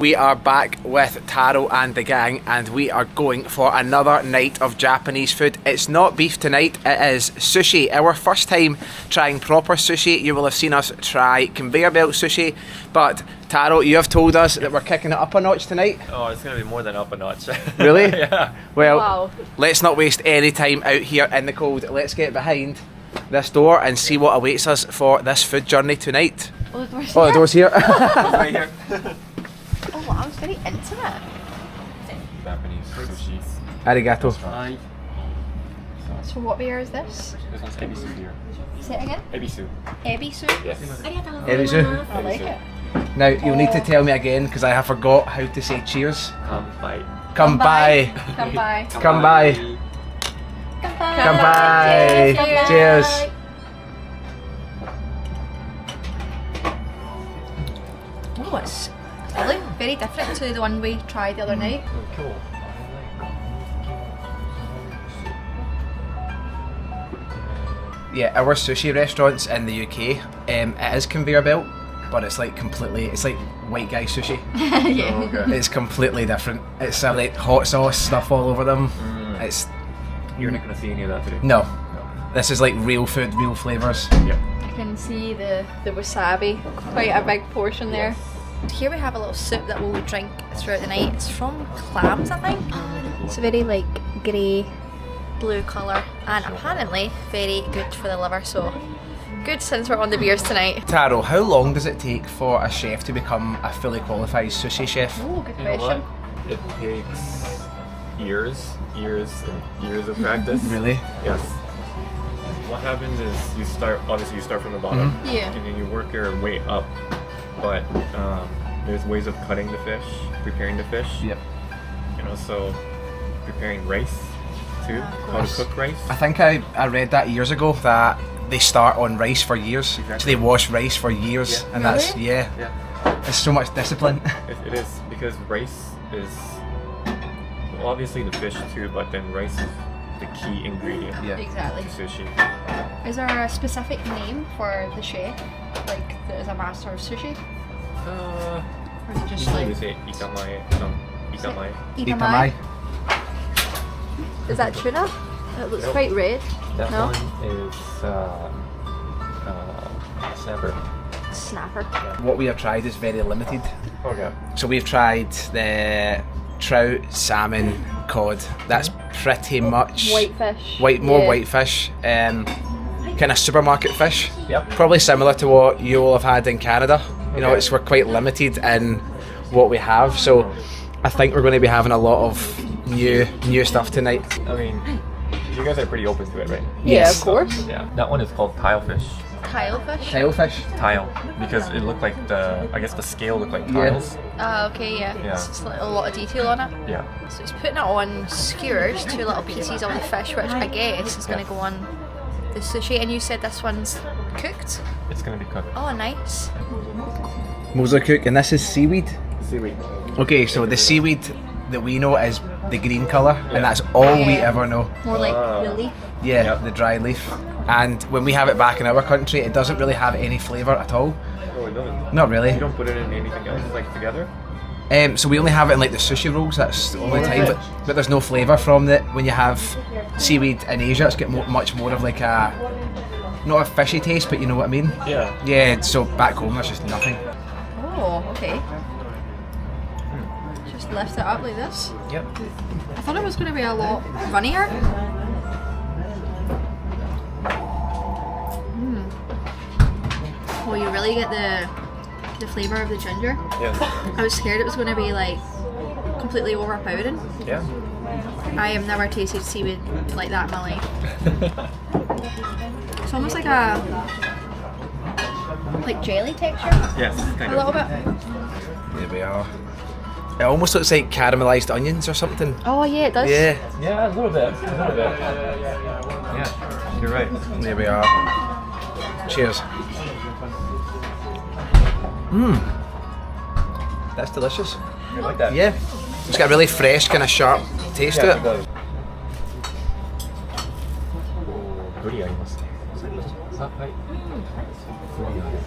We are back with Taro and the gang, and we are going for another night of Japanese food. It's not beef tonight, it is sushi. Our first time trying proper sushi. You will have seen us try conveyor belt sushi, but Taro, you have told us that we're kicking it up a notch tonight. Oh, it's going to be more than up a notch. Really? Yeah. Well, wow. Let's not waste any time out here in the cold. Let's get behind this door and see what awaits us for this food journey tonight. Oh, the door's Oh, the door's here. Right here. Oh wow, it's very intimate. Japanese sushi. Arigato. Hi. So what beer is this? This one's ebisu beer. Say it again. Ebisu. Ebisu? Yes. Ebisu. I like it. Now, you'll need to tell me again because I have forgot how to say cheers. Come by. Come by. Come by. Come by. Come by. Come by. Cheers. Cheers. Oh, it's really very different to the one we tried the other night. Oh, cool. Yeah, our sushi restaurants in the UK, it is conveyor belt, but it's like it's like white guy sushi. Yeah. Oh, okay. It's completely different. It's like hot sauce stuff all over them. It's You're not going to see any of that today. no. This is like real food, real flavours. Yeah. I can see the wasabi, quite a big portion there. Here we have a little soup that we'll drink throughout the night. It's from clams, I think. It's a very like grey, blue colour, and apparently very good for the liver. So good since we're on the beers tonight. Taro, how long does it take for a chef to become a fully qualified sushi chef? Oh, good You know question. what? It takes years and years of practice. Really? Yes. What happens is you start from the bottom, Yeah. and then you work your way up. But there's ways of cutting the fish, preparing the fish. Yep. And also preparing rice too. How to cook rice. I think I read that years ago that they start on rice for years. Exactly. So they wash rice for years, Yeah. and that's Really? Yeah. it's so much discipline. It is because rice is well, obviously the fish too, but then rice is the key ingredient Yeah. Exactly. to sushi. Is there a specific name for the chef, like that is a master of sushi, or is it just Usually we like say itamae. Itamae. Itamai. Is that tuna? It looks quite red. That No? one is snapper. Snapper. What we have tried is very limited. Okay. So we've tried the trout, salmon, cod. That's pretty much Whitefish. more Yeah. whitefish. Kind of supermarket fish. Yep. Probably similar to what you all have had in Canada. You know, we're quite limited in what we have. So I think we're going to be having a lot of new stuff tonight. I mean, you guys are pretty open to it, right? Yeah, Yes. of course. Yeah. That one is called tile fish. Tilefish. Tilefish. Tile, because it looked like I guess the scale looked like Yeah. tiles. Okay, yeah. Yeah. It's just like a lot of detail on it. Yeah. So he's putting it on skewers, two little pieces of the fish, which I guess is going to go on the sushi. And you said this one's cooked? It's gonna be cooked. Oh, nice. Moser cook, and this is seaweed. Seaweed. Okay, so the seaweed that we know is the green colour, and that's all we Yeah. ever know. More like Ah. the leaf. Yeah, Yep. the dry leaf. And when we have it back in our country, it doesn't really have any flavour at all. Oh, it doesn't. Not really. You don't put it in anything else, like together. So we only have it in like the sushi rolls. That's the only time. But there's no flavour from it. When you have seaweed in Asia, it's got much more of like a not a fishy taste, but you know what I mean. Yeah. Yeah. So back home, there's just nothing. Oh, okay. Just lift it up like this. Yep. I thought it was going to be a lot runnier. Well, you really get the flavour of the ginger. Yeah. I was scared it was going to be like completely overpowering. Yeah. I have never tasted seaweed like that in my life. It's almost like a jelly texture, Yes. Kind a little of. bit. There we are. It almost looks like caramelised onions or something. Oh yeah, it does. Yeah. Yeah, a little bit. Yeah. You're right. There we are. Cheers. That's delicious. You like that? Yeah. It's got a really fresh, kind of sharp taste Yeah, to it it. does. Oh, ブリありますね。あ、はい。ブリある。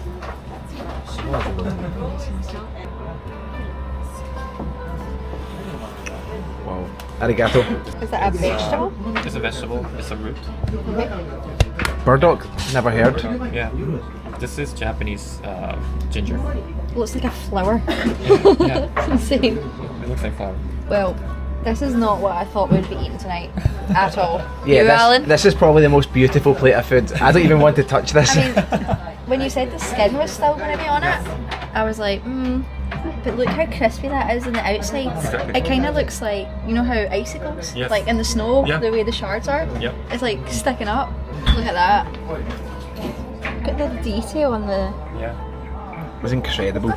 塩味の Arigato. Is that a vegetable? It's a vegetable. It's a root. Okay. Burdock? Never heard. Yeah. This is Japanese ginger. Looks like a flower. Yeah. It's insane. It looks like flour. Well, this is not what I thought we'd be eating tonight at all. Yeah, You, Alan? this is probably the most beautiful plate of food. I don't even want to touch this. I mean, when you said the skin was still going to be on it, I was like, but look how crispy that is on the outside. Exactly. It kind of looks like, you know how icicles, Yes. like in the snow, Yeah. the way the shards are? Yep. It's like sticking up. Look at that. Look at the detail on the... Yeah. It was incredible.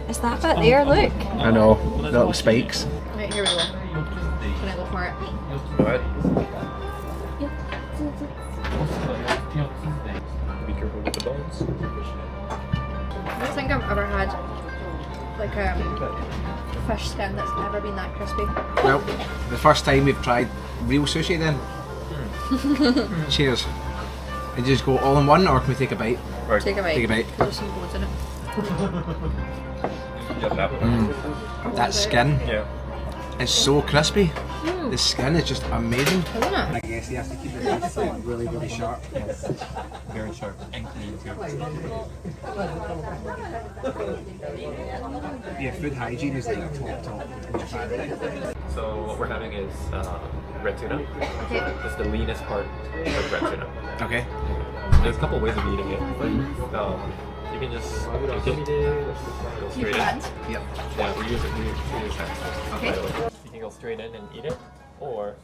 Is that bit there? Look. I know, little spikes. Right, here we go. Can I go for it? Go ahead. Be careful with the bones. I don't think I've ever had like fish skin that's ever been that crispy. Well, the first time we've tried real sushi then. Cheers. And you just go all in one, or can we take a bite? Right. Take a bite. Take a bite. There's some bones in it. Yeah, that one. That skin Yeah. is so crispy. The skin is just amazing. Isn't it? I guess you have to keep the teeth like really, really sharp. Yes. Very sharp and clean too. Yeah, food hygiene is like top in Japan. So what we're having is red tuna. Okay. It's the leanest part of red tuna. Okay. There's a couple ways of eating it. You can just go straight in. Hands. Yep. Yeah, we use hands. Okay. By the way. You can go straight in and eat it, or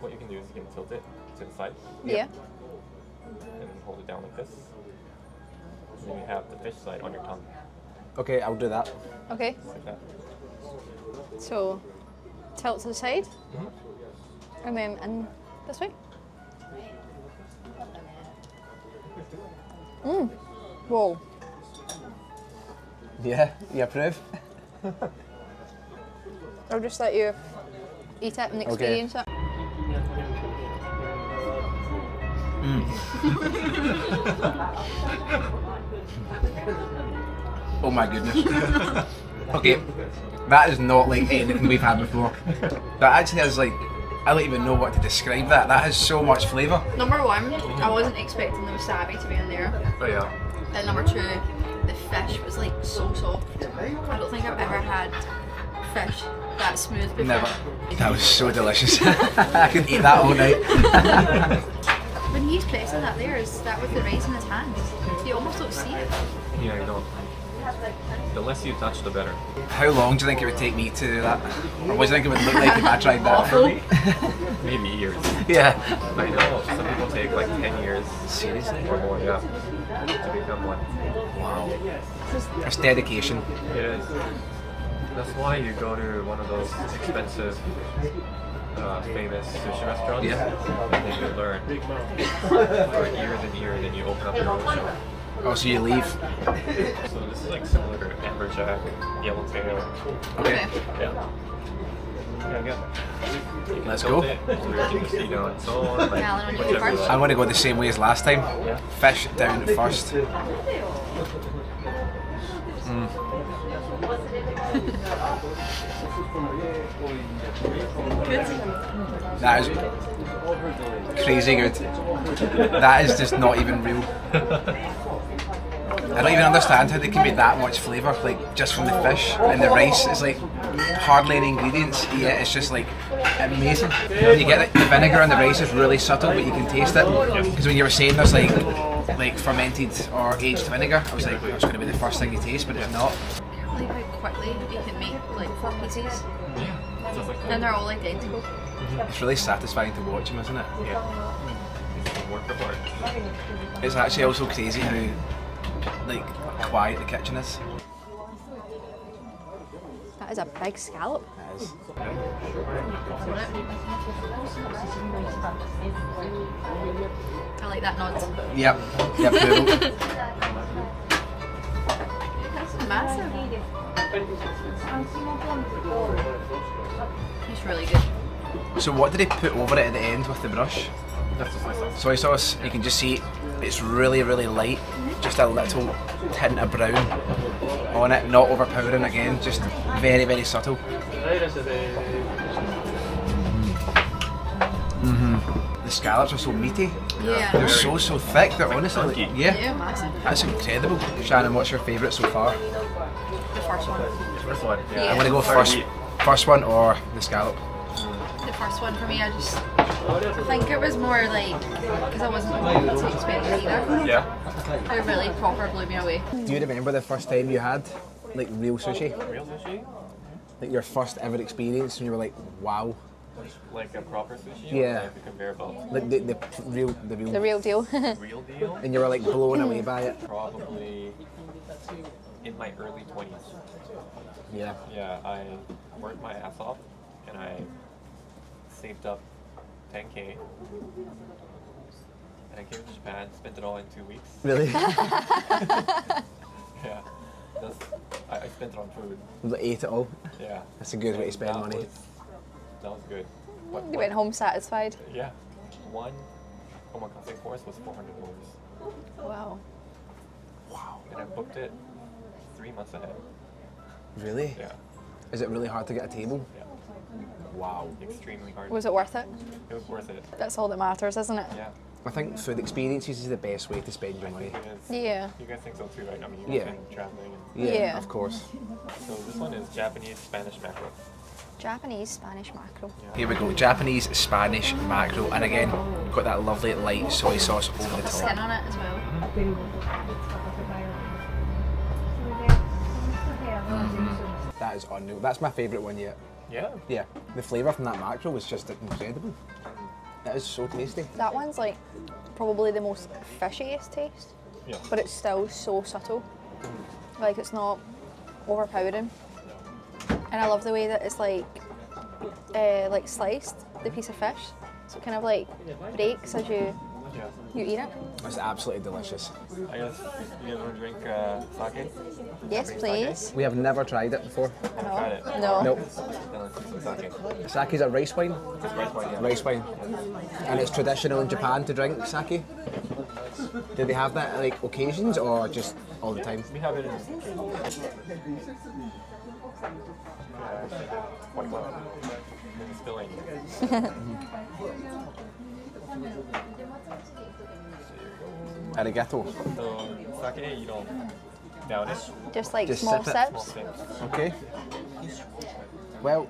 what you can do is you can tilt it to the side Yeah. and hold it down like this. And then you have the fish side on your tongue, Okay, I'll do that. Okay. like that. So, tilt to the side, and then in this way. Whoa. Yeah, you approve? I'll just let you eat it and experience it. Oh my goodness. Okay, that is not like anything we've had before. That actually has like, I don't even know what to describe that. That has so much flavour. Number one, I wasn't expecting the wasabi to be in there. Oh yeah. And number two, the fish was like so soft. I don't think I've ever had fish that smooth before. Never. That was so delicious. I could eat that all night. When he's pressing that there, is that with the rice in his hands? You almost don't see it. Yeah, you don't. The less you touch, the better. How long do you think it would take me to do that? Or what do you think it would look like if I tried that? Awful. Maybe years. Yeah. I know. Some people take like 10 years. Seriously? Or more, yeah. To become one. Wow. It's dedication. It is. That's why you go to one of those expensive, famous sushi restaurants. Yeah. And then you learn for years and years, and you open up your own shop. Oh, so you leave. So this is like similar to amberjack, yellowtail. Okay. Yeah. Yeah. Let's Tilt go. it, or you can just eat on its own, like Alan, on your whichever first. one. I'm going to go the same way as last time. Yeah. Fish down first. That is crazy good. That is just not even real. I don't even understand how they can make that much flavour, like just from the fish and the rice. It's like hardly any ingredients, yet it's just like amazing. When you get the vinegar and the rice is really subtle, but you can taste it. Because when you were saying there's like fermented or aged vinegar, I was like, well, it's going to be the first thing you taste, but it's not. Like how quickly you can make like 4 pieces, Yeah. Just like and they're all identical. It's really satisfying to watch them, isn't it? yeah. It's a work of art. It's actually also crazy how like quiet the kitchen is. That is a big scallop. It is. I like that nod. Yep. Yep. Poodle. That's massive. It's really good. So what did they put over it at the end with the brush? That's just my sauce. Soy sauce. You can just see it's really, really light. Just a little tint of brown on it, not overpowering again. Just very, very subtle. The scallops are so meaty. Yeah. They're so thick. They're honestly, like, chunky. Yeah, massive. that's incredible. Shannon, what's your favourite so far? The first one. First one. Yeah. I'm gonna go first one or the scallop. The first one for me, I think it was more like, because I wasn't able to expect it either. Yeah. It really proper blew me away. Do you remember the first time you had like real sushi? Real sushi? Like your first ever experience when you were like, wow. Like a proper sushi? Yeah. Or like a conveyor belt? Like the real The real deal. Real deal? and you were like blown away by it. Probably in my early 20s. Yeah. Yeah, I worked my ass off and I saved up 10K. And I came to Japan, spent it all in 2 weeks. Really? Yeah. I spent it on food. Like, ate it all. Yeah. That's a good way to spend money. That was good. What, You went home satisfied. Yeah. One omakase course was $400. Wow. Wow. And I booked it 3 months ahead. Really? Yeah. Is it really hard to get a table? Yeah. Wow. Extremely hard. Was it worth it? It was worth it. That's all that matters, isn't it? Yeah. I think food experiences is the best way to spend your money. It is. Yeah. You guys think so too, right? I mean, you've Yeah. been traveling. And Yeah. Of course. so this one is Japanese Spanish mackerel. Japanese, Spanish mackerel. Here we go, Japanese Spanish mackerel, and again, got that lovely light soy sauce over the Skin top. on it as well. That is unreal. That's my favourite one yet. Yeah. Yeah, the flavour from that mackerel was just incredible. That is so tasty. That one's like probably the most fishiest taste, Yeah. but it's still so subtle. Like it's not overpowering. And I love the way that it's like sliced, the piece of fish. So it kind of like breaks as you Yeah. eat it. It's absolutely delicious. I guess you guys want to drink sake? Yes, please. We have never tried it before. Tried it. No. Nope. Then let's do some sake. Sake is a rice wine. It's rice wine, yeah. Rice wine. And it's traditional in Japan to drink sake. Do they have that at like occasions or just all the time? We have it in quite well. Maybe spilling. Arigato. So sake, you don't down it. Just like Just small sip it. Small sips. sips. Okay. Well,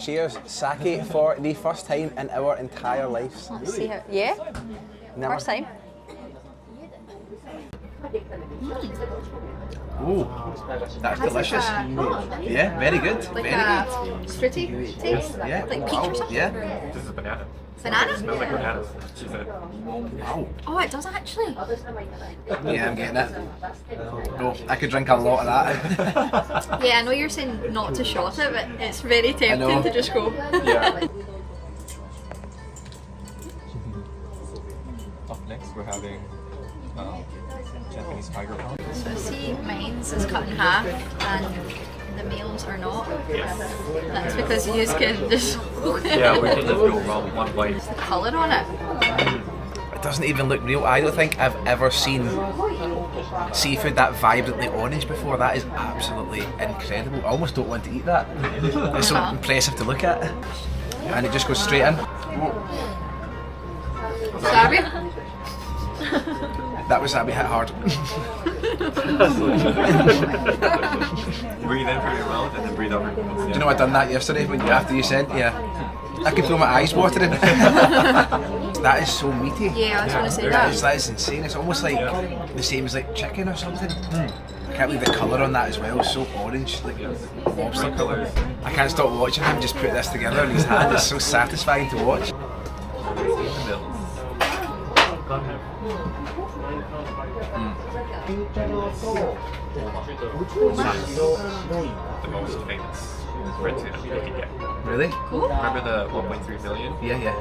cheers. Sake for the first time in our entire lives. Let's see how. Yeah. Never. First time. Ooh, that's delicious. Yeah, very good. Like Very a good. fruity taste. Yeah. Like peach Wow. or something. Yeah. This is banana. Banana. Smells like bananas. She said. Wow. Oh, it does actually. Yeah, I'm getting it. Oh, I could drink a lot of that. Yeah, I know you're saying not to shot it, but it's very know. tempting to just go. Yeah. Up next, we're having Japanese tiger prawns. So I see mine's is cut in half and the meals are not. That's because you can just Yeah, we can just go around one bite. the colour on it. It doesn't even look real. I don't think I've ever seen seafood that vibrantly orange before. That is absolutely incredible. I almost don't want to eat that. It's so impressive to look at. And it just goes straight in. Sorry. That was that we hit hard. Breathe in through your mouth and then breathe out your nose. Do you know I done that yesterday when after you said, yeah. I could feel my eyes watering. That is so meaty. Yeah, I was going to say That that. is insane. It's almost like the same as like chicken or something. I can't believe the colour on that as well. It's so orange, like lobster colour. I can't stop watching him just put this together in his hand. It's so satisfying to watch. The most famous red tuna you can get. Really? Cool. Remember the 1.3 million? Yeah, yeah.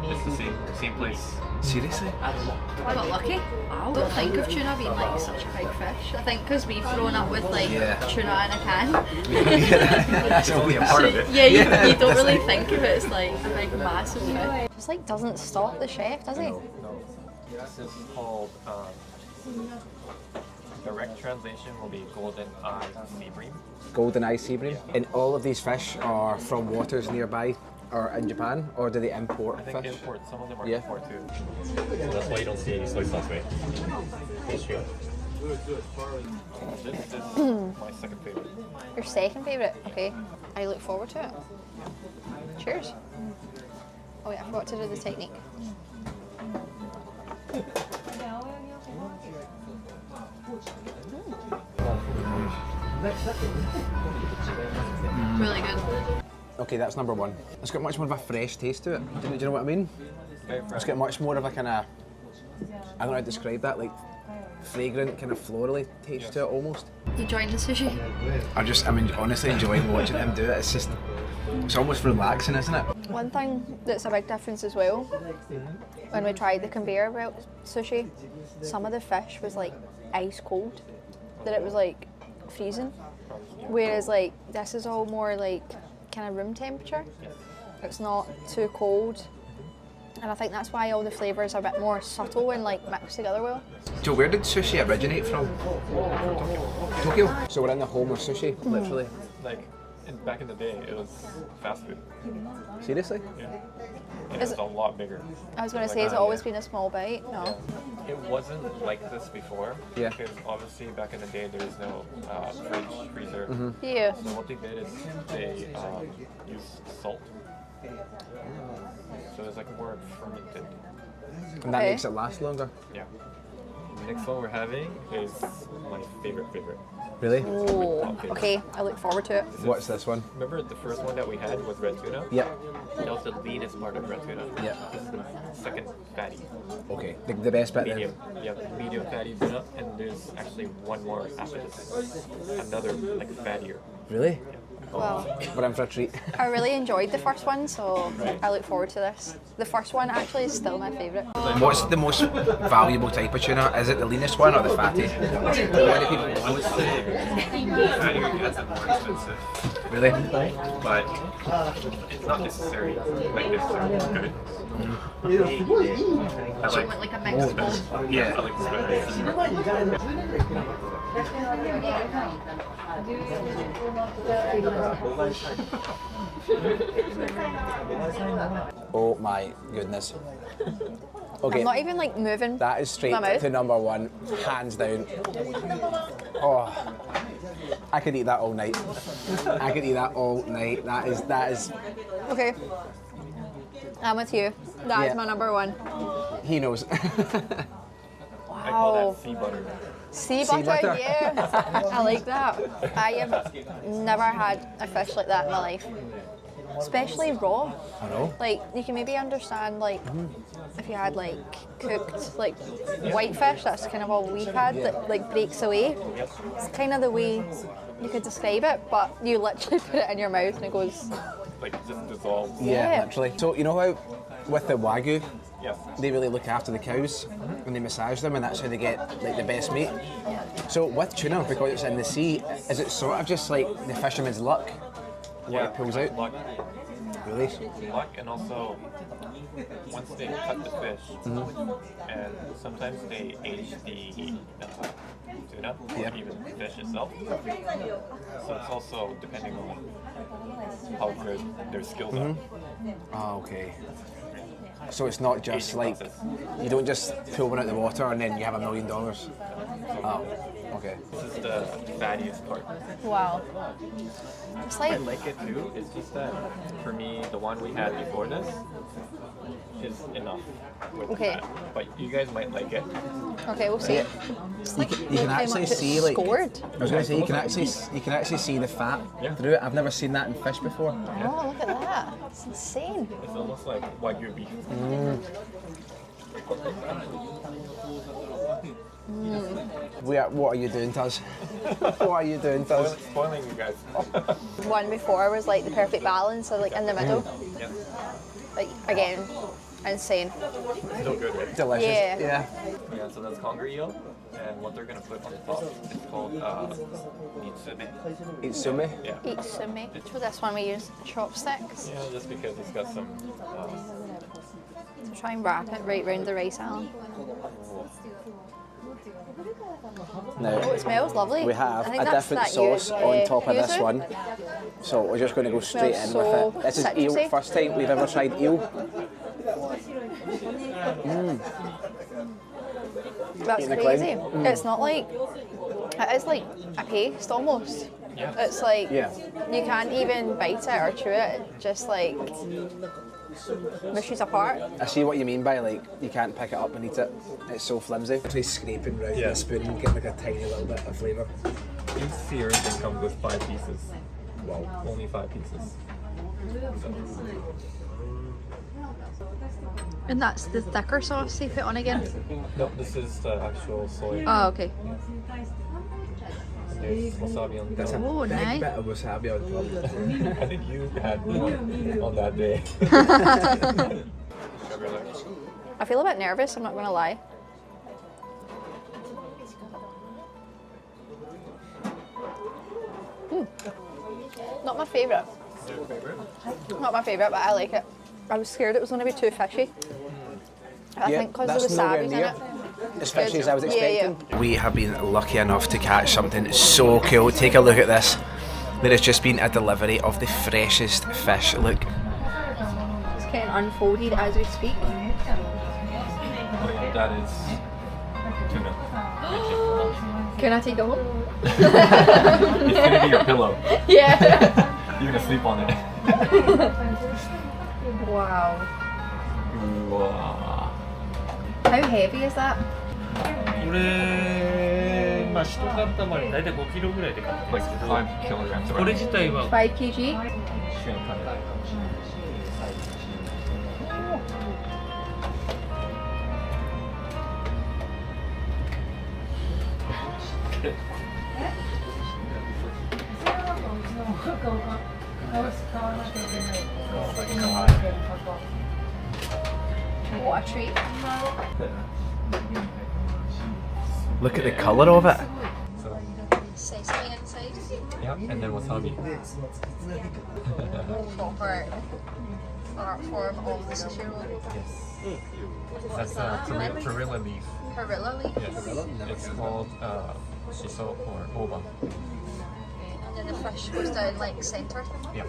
It's the same place. Seriously? I got lucky. I don't think of tuna being like such a big fish. I think because we've grown up with like tuna in a can. That's only a part of it. Yeah, you don't really think of it as like a big massive fish. Just like doesn't stop the chef, does he? No. This is called, direct translation will be golden eye sea bream. Golden eye sea bream. And all of these fish are from waters nearby or in Japan, or do they import I think fish? import. Some of them are Yeah. import too. So that's why you don't see any soy sauce, right? This is my second favorite. Your second favourite? Okay. I look forward to it. Cheers. Oh yeah, I forgot to do the technique. Really good. Okay, that's number one. It's got much more of a fresh taste to it. Do you know what I mean? Very It's fresh. got much more of a kind of, I don't know how to describe that, like fragrant, kind of florally taste to it almost. You enjoying the sushi? I'm honestly enjoying watching him do it. It's almost relaxing, isn't it? One thing that's a big difference as well, when we tried the conveyor belt sushi, some of the fish was like ice cold, that it was like freezing. Whereas like this is all more like kind of room temperature. It's not too cold. And I think that's why all the flavours are a bit more subtle and like mixed together well. So where did sushi originate from? Tokyo. So we're in the home of sushi, literally. Like, back in the day, it was fast food. Seriously? Yeah. And it's a lot bigger. I was going to Like say, has it that, always yeah. been a small bite? No. It wasn't like this before. Yeah. Because obviously back in the day there was no fridge, freezer. Yeah. So what they did is they used salt. So it's like more fermented. And that Okay. makes it last longer. Yeah. The next one we're having is my favorite. Really? Oh, okay. I look forward to it. What's this one? Remember the first one that we had was red tuna? Yep. That was the leanest part of red tuna. Yeah. This is the second fatty. Okay. The best bit Medium. Yeah, medium fatty tuna, and there's actually one more after this. Another like fattier. then. Really? Well, We're in for a treat. I really enjoyed the first one, so I look forward to this. The first one actually is still my favourite. What's the most valuable type of tuna? Is it the leanest one or the fatty? Many people. I would say fattier gets it more expensive, Really? but it's not necessarily good. I like a mixed bowl. yeah, I like the spice. Oh my goodness. Okay. I'm not even like moving. That is straight my mouth. to number one, hands down. Oh, I could eat that all night. I could eat that all night. That is. Okay. I'm with you. That is Yeah. my number one. He knows. I call Wow. that sea butter. Sea Sea butter, butter. yes. I like that. I have never had a fish like that in my life. Especially raw. I know. Like, you can maybe understand, like, if you had, like, cooked, like, whitefish, that's kind of all we've had, that, like, breaks away. It's kind of the way you could describe it, but you literally put it in your mouth and it goes, Like just dissolves. Yeah, Yeah. literally. So you know how with the Wagyu, Yes. they really look after the cows and they massage them, and that's how they get like the best meat. So with tuna, because it's in the sea, is it sort of just like the fisherman's luck? What it pulls out? Luck, Really? luck, and also once they cut the fish, and sometimes they age the tuna, Yeah. or even the fish itself. So it's also depending on how good their skills are. Oh, okay. So it's not just Aging like process. you don't just pull one out the water and then you have $1 million. Oh, okay. This is the fattiest part. wow. It's I like, like it too. It's just that for me, the one we had before this is enough with Okay. that. But you guys might like it. okay, we'll see. It's like You can how actually much it's see like scored. I was going to say you can actually see the fat Yeah. through it. I've never seen that in fish before. Oh, look at that. It's insane. It's almost like Wagyu beef. What are you doing to us? What are you doing to us? Spoiling you guys. One before was like the perfect balance, so like in the middle. Yeah. Like, again, insane. Still good, right? Delicious. Yeah. Yeah, so that's conger eel, and what they're gonna put on the top is called nitsume. Itsumi. Yeah. Eat some meat. For this one we use chopsticks. Yeah, just because it's got some. So try and wrap it right round the rice island. Now, Oh, it smells lovely. we have I think a that's different that sauce on top of this yuzu. one. So we're just going to go straight in Smells with it. This is so eel, citrusy. first time we've ever tried eel. That's Eating a crazy. clown. It's not like, it is like a paste almost. Yeah. It's like, Yeah. you can't even bite it or chew it. It just like mushes apart. I see what you mean by like you can't pick it up and eat it. It's so flimsy. Actually scraping round the spoon and getting like a tiny little bit of flavour. You see everything comes with 5 pieces. Wow. Only 5 pieces. And that's the thicker sauce they put on again? No, this is the actual soy. Oh, okay. There's wasabi on That's a top. Oh, big nice. bit of wasabi on top. I think you had one on that day. I feel a bit nervous, I'm not going to lie. Not my favourite. Not my favourite, but I like it. I was scared it was going to be too fishy. I think because the wasabi's in it. As fishy as I was Yeah, expecting. We have been lucky enough to catch something so cool. Take a look at this. There has just been a delivery of the freshest fish. Look. It's getting unfolded as we speak. Oh yeah, that is tuna. Can I take it home? It's gonna be your pillow. Yeah. You're gonna sleep on it. Wow. Wow. How heavy is that? これ、まあ、1塊大体5キロぐらいで買ってるん Like ですけど、 5 kilograms. これ自体は 5 kg? Shrimp on it. What a treat. Look at the colour of it. So, Sesame inside. yeah, and then wasabi. Proper art form of the sushi roll. That's perilla leaf. Perilla leaf. Yes, it's called shiso or oba. And then the fish goes down like centre. Yeah,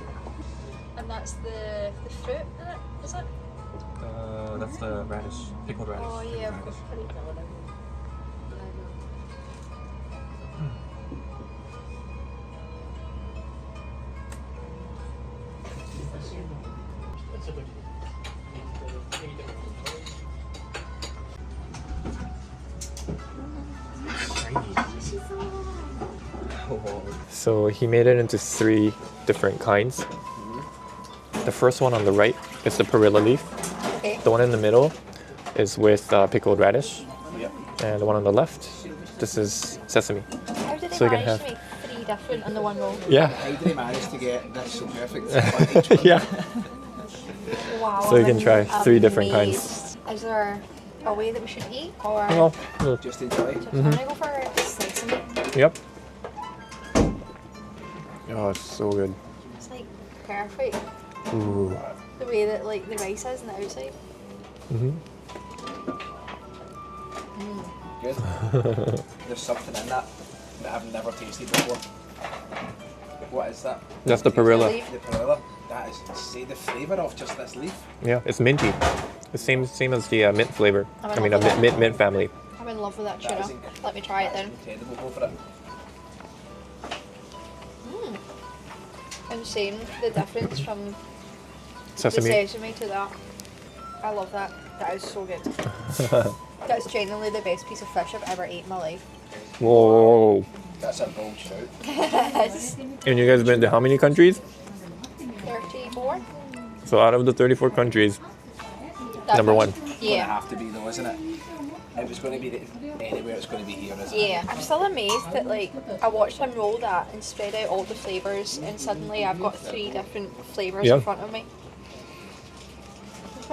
And that's the fruit in it, is it? that's the radish, pickled radish. Oh yeah. Radish. So he made it into 3 different kinds. The first one on the right is the perilla leaf. Okay. The one in the middle is with pickled radish. Yep. And the one on the left, this is sesame. How did they So you can manage have- to make 3 different in the one roll? Yeah. How did he manage to get this so perfect? Yeah. Wow. So you I'm can try 3 different kinds. amazed. Is there a way that we should eat? Or Well, Just enjoy. I'm gonna go for sesame. yep. Oh, it's so good. It's like perfect. Ooh. The way that like the rice is on the outside. Good. There's something in that that I've never tasted before. What is that? That's the perilla. Leaf. The perilla. That is, say the flavour of just this leaf. Yeah, it's minty. The same as the mint flavor. I'm I in mean, love with that. mint family. I'm in love with that That tuna. is inc- Let me try it then. Incredible. Go for it. I'm seeing the difference from Sesame. the sesame to that. I love that. That is so good. That's genuinely the best piece of fish I've ever ate in my life. Whoa. That's a bold shout. It's And you guys been to how many countries? 34. So out of the 34 countries, That number much. 1. Gonna Yeah. have to be though, isn't it? It was going to be anywhere. It's going to be here, isn't it? Yeah. I'm still amazed that like I watched him roll that and spread out all the flavours and suddenly I've got 3 different flavours Yeah. in front of me.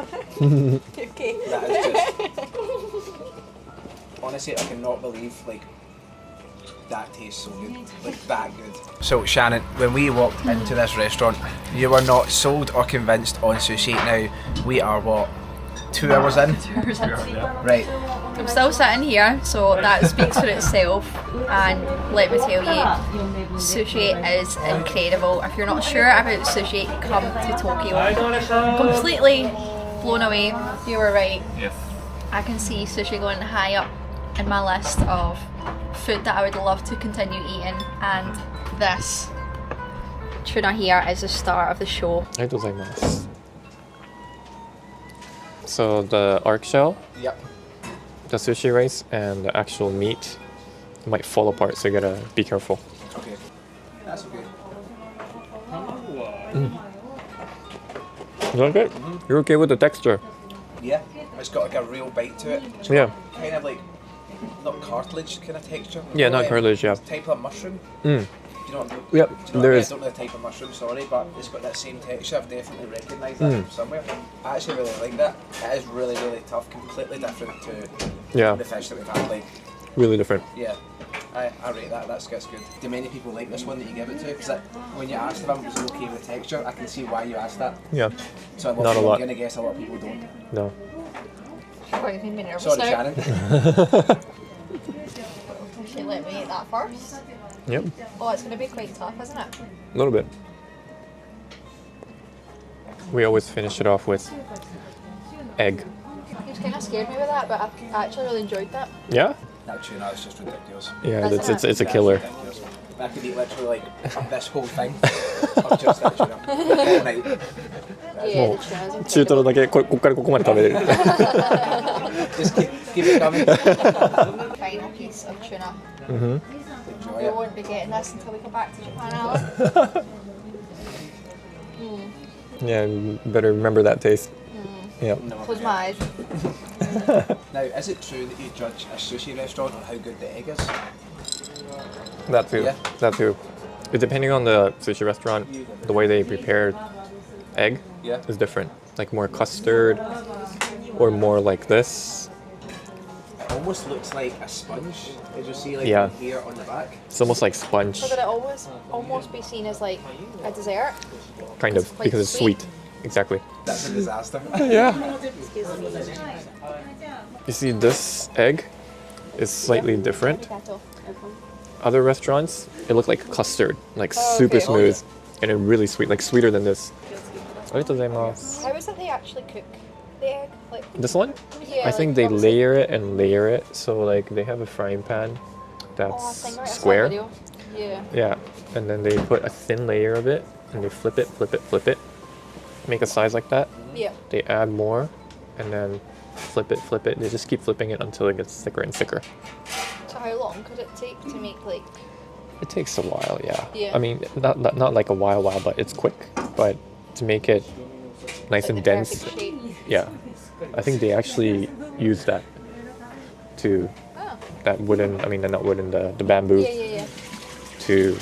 Okay. That is just. Honestly, I cannot believe like that tastes so good, like that good. So Shannon, when we walked into this restaurant, you were not sold or convinced on sushi. Now we are what, 2 hours in? 2 hours in. Right. I'm still sitting here, so that speaks for itself. And let me tell you, sushi is incredible. If you're not sure about sushi, come to Tokyo. Completely blown away. You were right. Yes. I can see sushi going high up in my list of food that I would love to continue eating, and this tuna here is the star of the show. ありがとうございます。So the arc shell, Yep. the sushi rice, and the actual meat might fall apart, so you gotta be careful. Okay. That's okay. You like it? You're okay with the texture? Yeah. It's got like a real bite to it. It's Yeah. got kind of like, not cartilage kind of texture. Yeah, not Like, cartilage, yeah. Type of mushroom. Mm. Do you know what I mean? Yep, Do you know what I there mean? is. I don't know the type of mushroom, sorry, but it's got that same texture. I've definitely recognised that from somewhere. I actually really like that. It is really, really tough, completely different to Yeah, the fish that we've had. Like, really different. yeah, I rate that. That's good. Do many people like this one that you give it to? Because when you asked them was it okay with the texture, I can see why you asked that. Yeah, So Not a lot. I'm gonna guess a lot of people don't. no. Quite made me nervous Sorry, now. Shannon. Actually, let me eat that first. Yep, Oh, it's going to be quite tough, isn't it? a little bit. We always finish it off with egg. You kind of scared me with that, but I actually really enjoyed that. Yeah? That tuna is just ridiculous. Yeah, Isn't it's a That's killer. ridiculous. I could eat literally like this whole thing of just that tuna all night. Yeah, Oh. the tuna's 中トロだけこっからここまで食べれる。 Just keep it coming. Final piece of tuna. Mhm. Enjoy We it. won't be getting this until we go back to Japan, Alan. Yeah, you better remember that taste. Yeah. No. Close my eyes. Now, is it true that you judge a sushi restaurant on how good the egg is? That too. Yeah. That too. Depending on the sushi restaurant, the way they prepare egg Yeah. is different. Like more custard or more like this. It almost looks like a sponge. Did you see like Yeah. here on the back? It's almost like sponge, So would it almost be seen as like a dessert? kind of, Like because it's sweet. sweet. Exactly. That's a disaster. Yeah. You see, this egg is slightly different. Other restaurants, it looked like custard, like Oh, super okay. smooth, and it really sweet, like sweeter than this. ありがとうございます。 How is it they actually cook the egg? Like, This one? yeah, I think like, they obviously- layer it and layer it. So like they have a frying pan Oh, I that's think I saw a square. video. Yeah. Yeah. And then they put a thin layer of it and they flip it, flip it, flip it. Make a size like that. Yeah. They add more and then flip it, flip it. They just keep flipping it until it gets thicker and thicker. So how long could it take to make like? It takes a while, yeah. Yeah. I mean, not like a while, but it's quick. But to make it nice Like and the dense, perfect shape? yeah. I think they actually use that to Oh. that wooden. I mean, not wooden, the bamboo Yeah. to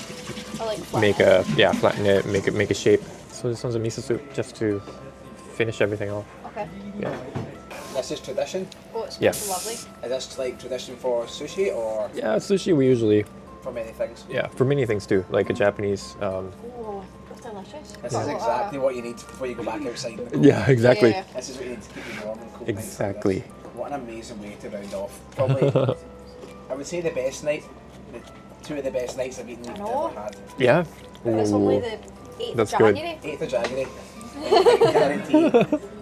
Or like flat. make flatten it, make a shape. So this one's a miso soup just to finish everything off. Okay. Yeah. This is tradition. Oh, it's Yes. lovely. Is this like tradition for sushi or Yeah, sushi we usually for many things? for many things too, like a Japanese. Oh, that's delicious. This Oh, is exactly what you need before you go back outside. And Yeah, exactly. Yeah. This is what you need to keep you warm and cool. Exactly. Nights like this. What an amazing way to round off. Probably, I would say the best night. Two of the best nights I've eaten know. ever had. Yeah. It's Ooh. only the 8th That's of good. January. 8th of January. I guarantee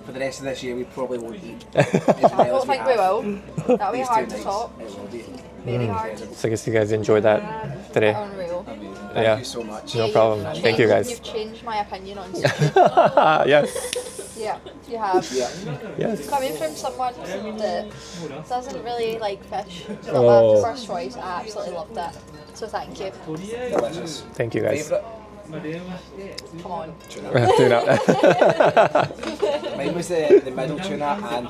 for the rest of this year we probably won't eat. As I well don't as we think we have will. That'll be these hard 2 to nights. top. It will be. Very hard. So I guess you guys enjoyed that today. Unreal. Amazing. Yeah. Thank you so much. No problem. Thank you guys. You've changed my opinion on sushi. Yes. Yeah, you have. Yeah. Yes. Coming from someone that doesn't really like fish, it's not Oh. my first choice. I absolutely loved it. So thank you. Delicious. Thank you guys. Favourite? Come on. Tuna. Tuna. Mine was the middle tuna and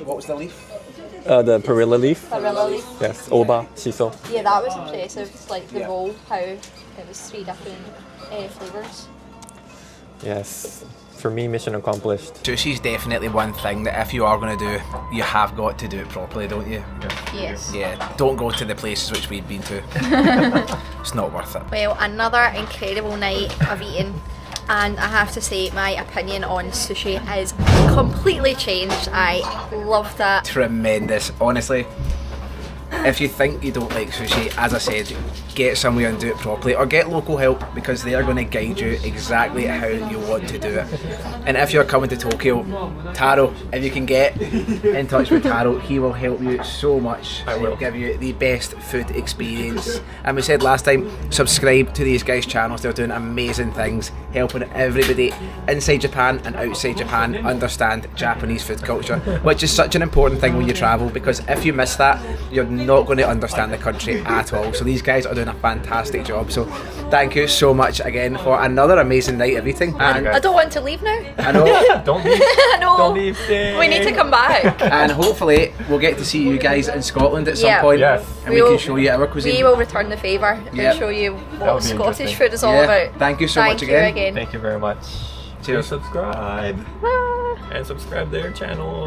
what was the leaf? The perilla leaf. Perilla leaf. Yes. Oba, shiso. Yeah, that was impressive. Like the Yeah. roll, how it was 3 different flavours. Yes. For me, mission accomplished. Sushi's definitely one thing that if you are going to do, you have got to do it properly, don't you? Yes. Yeah, don't go to the places which we've been to. It's not worth it. Well, another incredible night of eating. and I have to say my opinion on sushi is completely changed. I love that. Tremendous, honestly. If you think you don't like sushi, as I said, get somewhere and do it properly, or get local help, because they are going to guide you exactly how you want to do it. And if you're coming to Tokyo, Taro, if you can get in touch with Taro, he will help you so much. I will. He'll give you the best food experience. And we said last time, subscribe to these guys' channels. They're doing amazing things, helping everybody inside Japan and outside Japan understand Japanese food culture, which is such an important thing when you travel, because if you miss that, you're not going to understand the country at all. So these guys are doing a fantastic job. So thank you so much again for another amazing night of eating. And I don't want to leave now. I know. Don't leave. I know. Don't leave. Stay. We need to come back. And hopefully we'll get to see you guys in Scotland at some Yeah. point, Yes. and we can show you our cuisine. We will return the favour Yep. and show you That what would be Scottish interesting. food is all Yeah. about. Thank you so much Thank you again. again. Thank you very much. Cheers. Subscribe. Bye. And subscribe their channel.